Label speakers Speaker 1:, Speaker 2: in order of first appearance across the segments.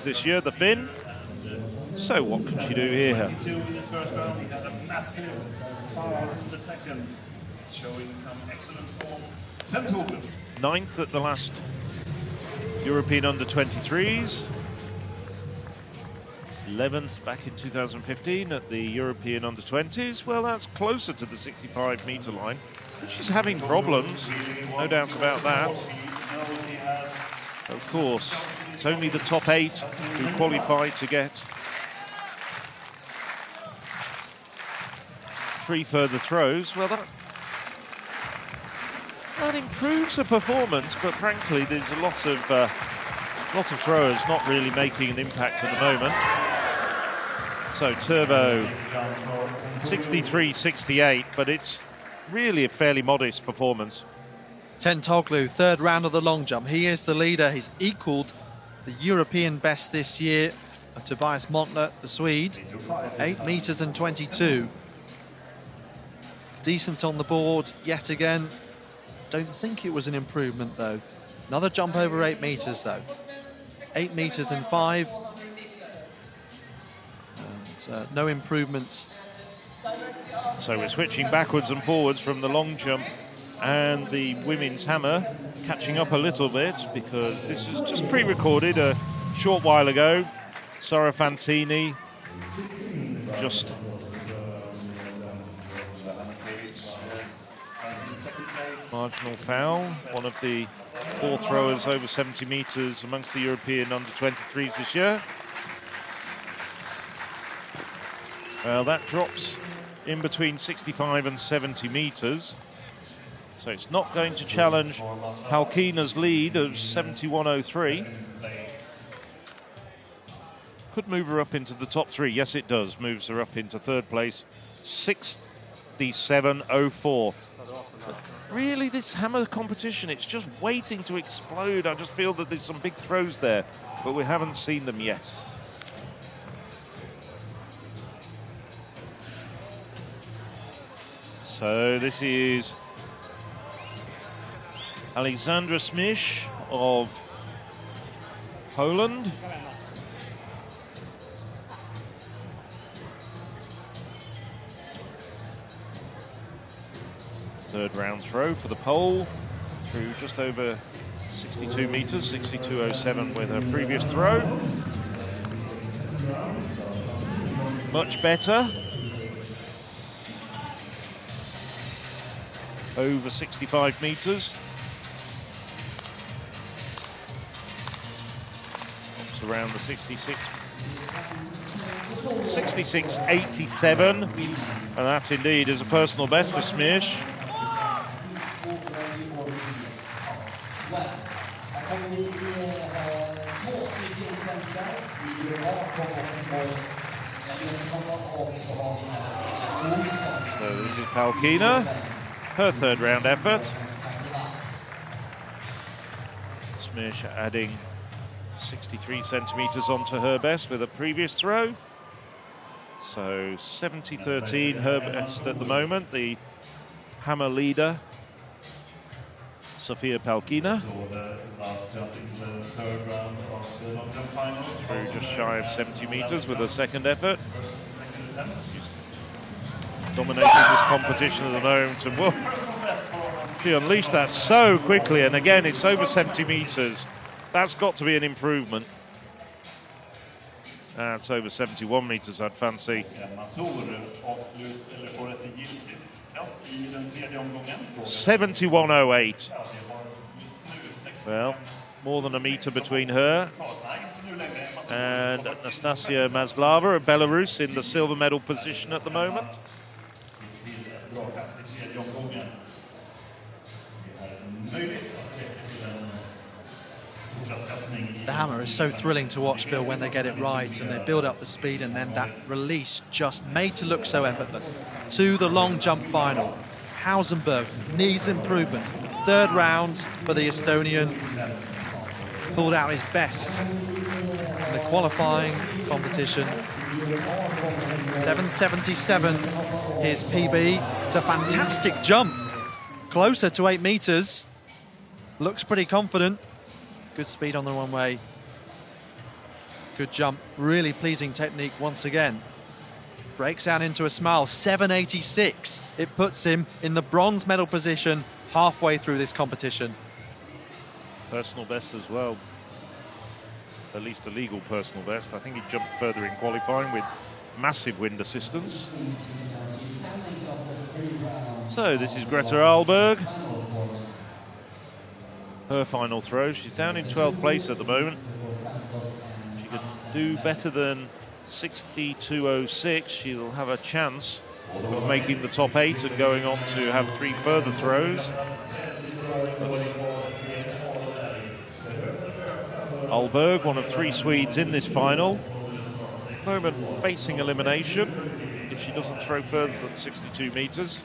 Speaker 1: this year, the Finn. So what can she do here?
Speaker 2: In his first round, he had a massive foul in the second, showing some excellent form. 10 total.
Speaker 1: 9th at the last European under-23s. 11th back in 2015 at the European under-20s. Well, that's closer to the 65-metre line. But she's having problems, no doubt about that. Of course, it's only the top 8 who qualify to get 3 further throws. Well, that improves her performance, but frankly, there's a lot of throwers not really making an impact at the moment. So Turbo 63-68, but it's really a fairly modest performance.
Speaker 3: Tentoglu, third round of the long jump. He is the leader. He's equalled the European best this year of Tobias Montler, the Swede, 8 meters and 22. Decent on the board yet again. Don't think it was an improvement though. Another jump over 8 meters though. 8 meters and 5. And no improvements.
Speaker 1: So we're switching backwards and forwards from the long jump and the women's hammer, catching up a little bit because this was just pre-recorded a short while ago. Sara Fantini just marginal foul. One of the 4 throwers over 70 meters amongst the European under-23s this year. Well, that drops in between 65 and 70 meters. So it's not going to challenge Palkina's lead of 71.03. Could move her up into the top 3. Yes, it does. Moves her up into 3rd place. 67.04. Really, this hammer competition, it's just waiting to explode. I just feel that there's some big throws there, but we haven't seen them yet. So this is Alexandra Smisz of Poland. Third round throw for the pole through just over 62 meters, 62.07 with her previous throw. Much better. Over 65 meters. Ups around the 66.87, and that indeed is a personal best for Smisz. So this is Palkina, her 3rd round effort. Smisz adding 63 centimeters onto her best with a previous throw. So 70.13 her best at the moment. The hammer leader, Sofia Palkina. Through just shy of 70 meters with her 2nd effort. Dominating this competition at the moment, and whoa, she unleashed that so quickly, and again it's over 70 meters. That's got to be an improvement. That's over 71 meters, I'd fancy. 71.08. Well, more than a meter between her and Nastasia Maslava of Belarus in the silver medal position at the moment.
Speaker 3: The hammer is so thrilling to watch, Phil, when they get it right and they build up the speed, and then that release just made to look so effortless. To the long jump final. Hausenberg needs improvement. 3rd round for the Estonian. Pulled out his best in the qualifying competition. 7.77 his PB. It's a fantastic jump. Closer to 8 meters. Looks pretty confident. Good speed on the runway. Good jump, really pleasing technique once again. Breaks out into a smile, 7.86. It puts him in the bronze medal position halfway through this competition.
Speaker 1: Personal best as well. At least a legal personal best. I think he jumped further in qualifying with massive wind assistance. So this is Greta Ahlberg. Her final throw. She's down in 12th place at the moment. She could do better than 62.06. She'll have a chance of making the top 8 and going on to have 3 further throws. Ahlberg, one of 3 Swedes in this final. At the moment facing elimination if she doesn't throw further than 62 meters.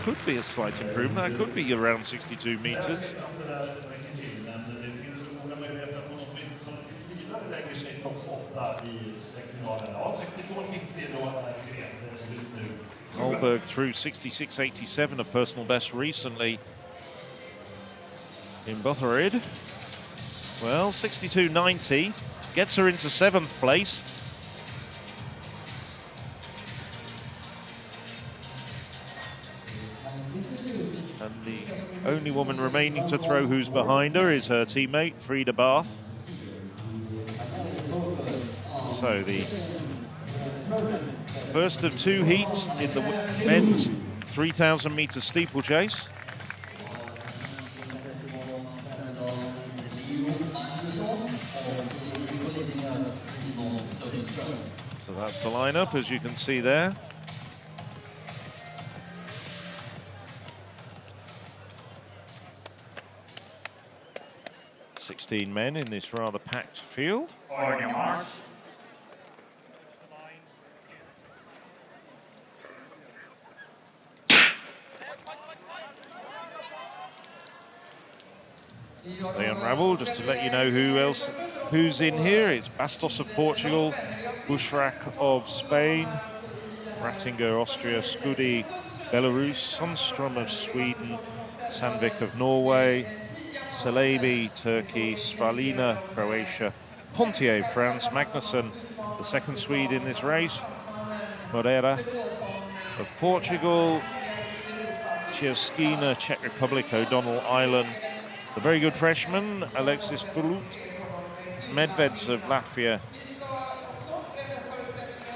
Speaker 1: Could be a slight improvement. That could be around 62 meters. Ahlberg threw 66.87, a personal best recently in Botherid. Well, 62.90 gets her into 7th place. And the only woman remaining to throw who's behind her is her teammate, Frida Barth. So the first of 2 heats in the men's 3,000 meter steeplechase. So that's the lineup, as you can see there. (16 men in this rather packed field.
Speaker 2: On your mark.
Speaker 1: They unravel, just to let you know who's in here. It's Bastos of Portugal, Bushrak of Spain, Rattinger, Austria, Skudi, Belarus, Sundström of Sweden, Sandvik of Norway, Celebi, Turkey, Svalina, Croatia, Pontier, France, Magnussen, the second Swede in this race, Moreira of Portugal, Chierskina, Czech Republic, O'Donnell, Ireland, the very good freshman, Alexis Fulut, Medveds of Latvia,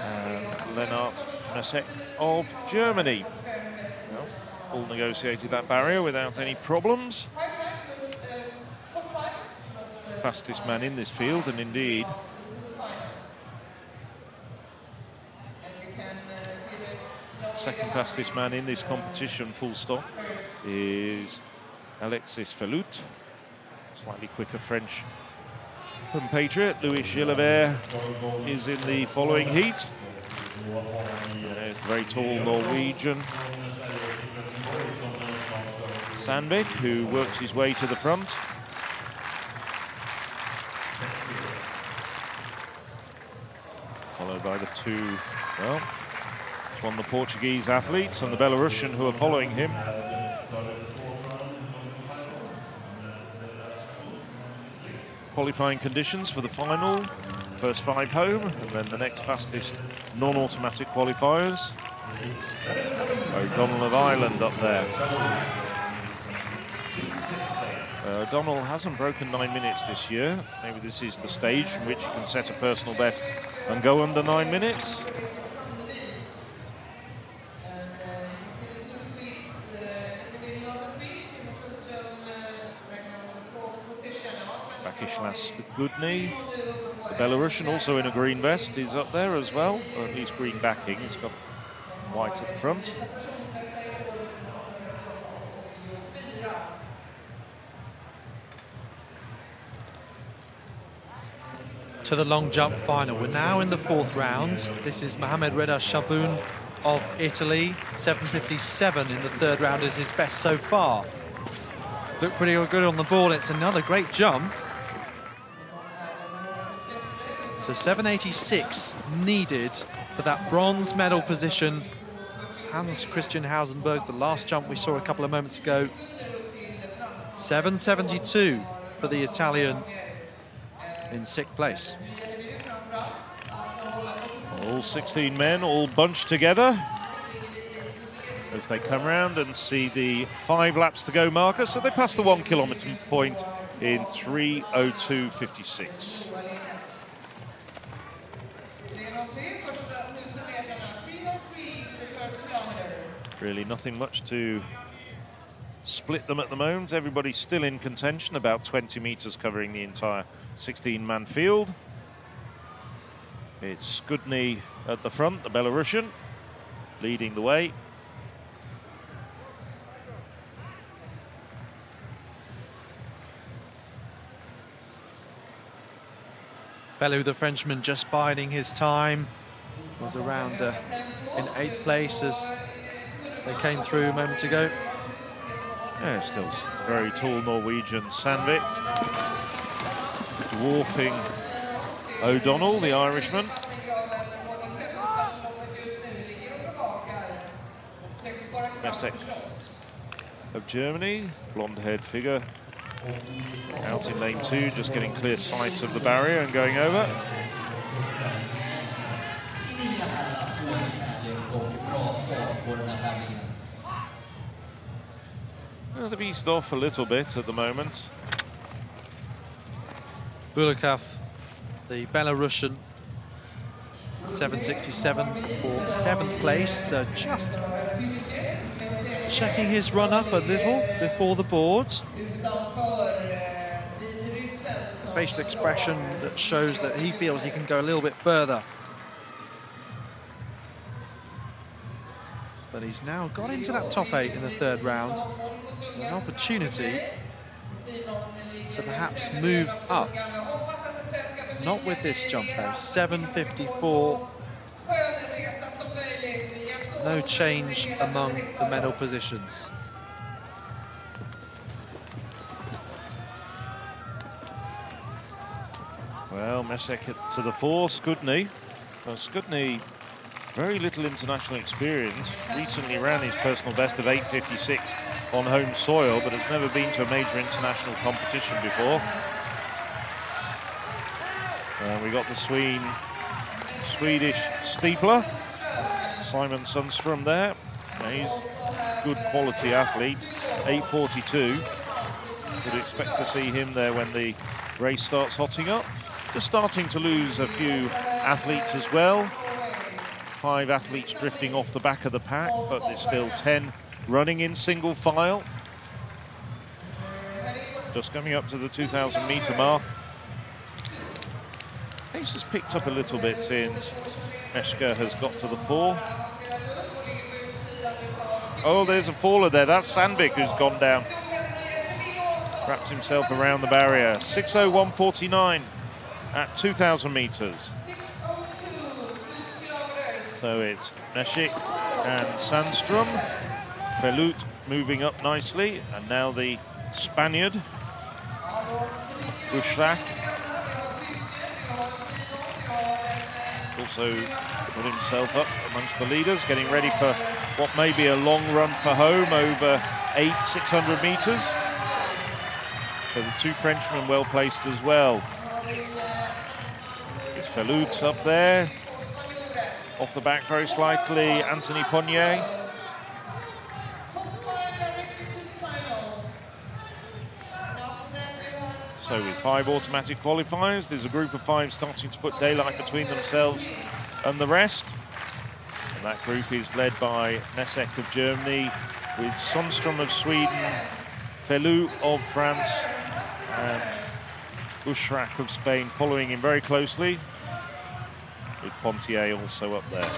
Speaker 1: and Lennart Mesek of Germany. Well, all negotiated that barrier without any problems. Fastest man in this field, and indeed second fastest man in this competition, full stop, is Alexis Felut. Slightly quicker French compatriot, Louis Gillebert, is in the following heat. There's the very tall Norwegian Sandvik, who works his way to the front. Followed by the 2, well, it's one of the Portuguese athletes and the Belarusian who are following him. Qualifying conditions for the final, first 5 home, and then the next fastest non-automatic qualifiers. O'Donnell of Ireland up there. O'Donnell hasn't broken 9 minutes this year. Maybe this is the stage from which he can set a personal best and go under 9 minutes. Bakishlas Goodney, the Belarusian, also in a green vest, is up there as well, or at least green backing. He's got white at the front.
Speaker 3: To the long jump final. We're now in the 4th round. This is Mohamed Reda Shaboun of Italy. 7.57 in the 3rd round is his best so far. Looked pretty good on the ball. It's another great jump. So 7.86 needed for that bronze medal position. Hans Christian Hausenberg, the last jump we saw a couple of moments ago. 7.72 for the Italian in 6th place.
Speaker 1: All 16 men all bunched together as they come round and see the 5 laps to go marker. So they pass the 1 kilometre point in 3:02.56. Really nothing much to split them at the moment. Everybody's still in contention, about 20 metres covering the entire 16-man field. It's Skudny at the front, the Belarusian, leading the way.
Speaker 3: Fellow, the Frenchman, just biding his time, was around in 8th place as they came through a moment ago.
Speaker 1: Yeah, still very tall Norwegian Sandvik, dwarfing O'Donnell, the Irishman. Mesek of Germany, blonde-haired figure, out in lane 2, just getting clear sight of the barrier and going over. Well, they've eased off a little bit at the moment.
Speaker 3: Bulikov, the Belarusian, 7.67 for 7th place. Just checking his run up a little before the boards. Facial expression that shows that he feels he can go a little bit further. But he's now got into that top 8 in the 3rd round. An opportunity to perhaps move up. Not with this jump though. 7.54. No change among the medal positions.
Speaker 1: Well, Mesek to the 4, Skudny. Well, Skudny, very little international experience. Recently ran his personal best of 8.56 on home soil, but has never been to a major international competition before. And we got the Swedish steepler, Simon Sundström there. Now he's a good quality athlete, 8.42. Would expect to see him there when the race starts hotting up. Just starting to lose a few athletes as well. 5 athletes drifting off the back of the pack, but there's still 10 running in single file. Just coming up to the 2,000 metre mark. Pace has picked up a little bit since Eshka has got to the 4. Oh, there's a faller there. That's Sandvik who's gone down. Wrapped himself around the barrier. 6:01.49 at 2,000 metres. So it's Mesek and Sandström. Felut moving up nicely. And now the Spaniard, Bushrak, also put himself up amongst the leaders, getting ready for what may be a long run for home over 600 metres. So the 2 Frenchmen well placed as well. It's Felut up there. Off the back very slightly, Anthony Pognier. So with 5 automatic qualifiers, there's a group of 5 starting to put daylight between themselves and the rest. And that group is led by Mesek of Germany, with Sundström of Sweden, Felut of France, and Bushrak of Spain following him very closely, with Pontier also up there.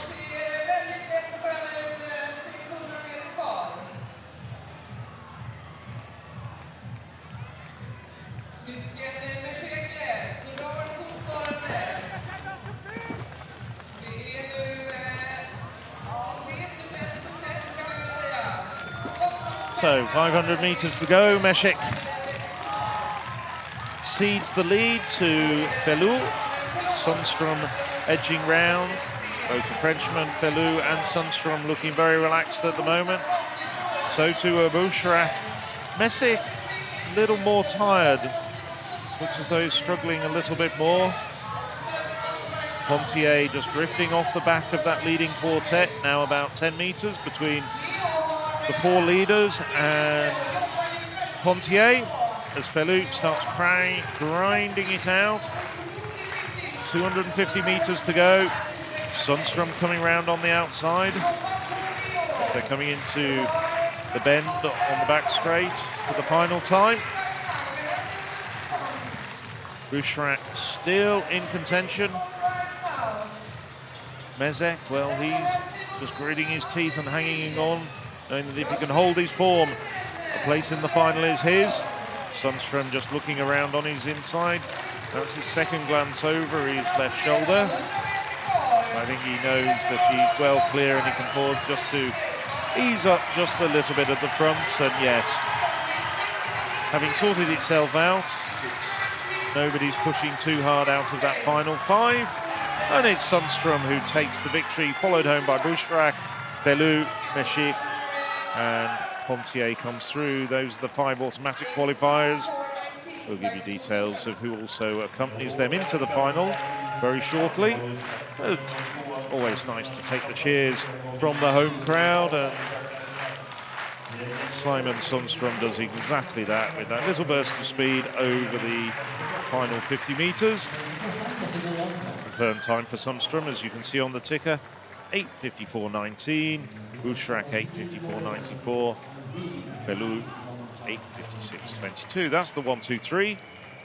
Speaker 1: So 500 metres to go. Mesek cedes the lead to Felut. Sundström edging round. Both the Frenchmen, Felou and Sundstrom, looking very relaxed at the moment. So too Bouchard. Messick, a little more tired. Looks as though he's struggling a little bit more. Pontier just drifting off the back of that leading quartet, now about 10 metres between the four leaders and Pontier, as Felou starts grinding it out. 250 metres to go. Sundstrom coming round on the outside as they're coming into the bend on the back straight for the final time. Bouchard still in contention. Mezek, well, he's just gritting his teeth and hanging on, knowing that if he can hold his form, a place in the final is his. Sundstrom just looking around on his inside. That's his second glance over his left shoulder. I think he knows that he's well clear and he can afford just to ease up just a little bit at the front. And yes, having sorted itself out, nobody's pushing too hard out of that final five. And it's Sundstrom who takes the victory, followed home by Bouchard, Felou, Messick, and Pontier comes through. Those are the 5 automatic qualifiers. We'll give you details of who also accompanies them into the final very shortly. But always nice to take the cheers from the home crowd. And Simon Sundstrom does exactly that with that little burst of speed over the final 50 metres. Confirmed time for Sundstrom, as you can see on the ticker, 8:54.19. Bouchard 8:54.94. Felou 8:56.22. That's the 1, 2, 3.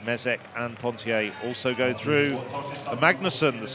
Speaker 1: Mezek and Pontier also go through. The Magnussen, the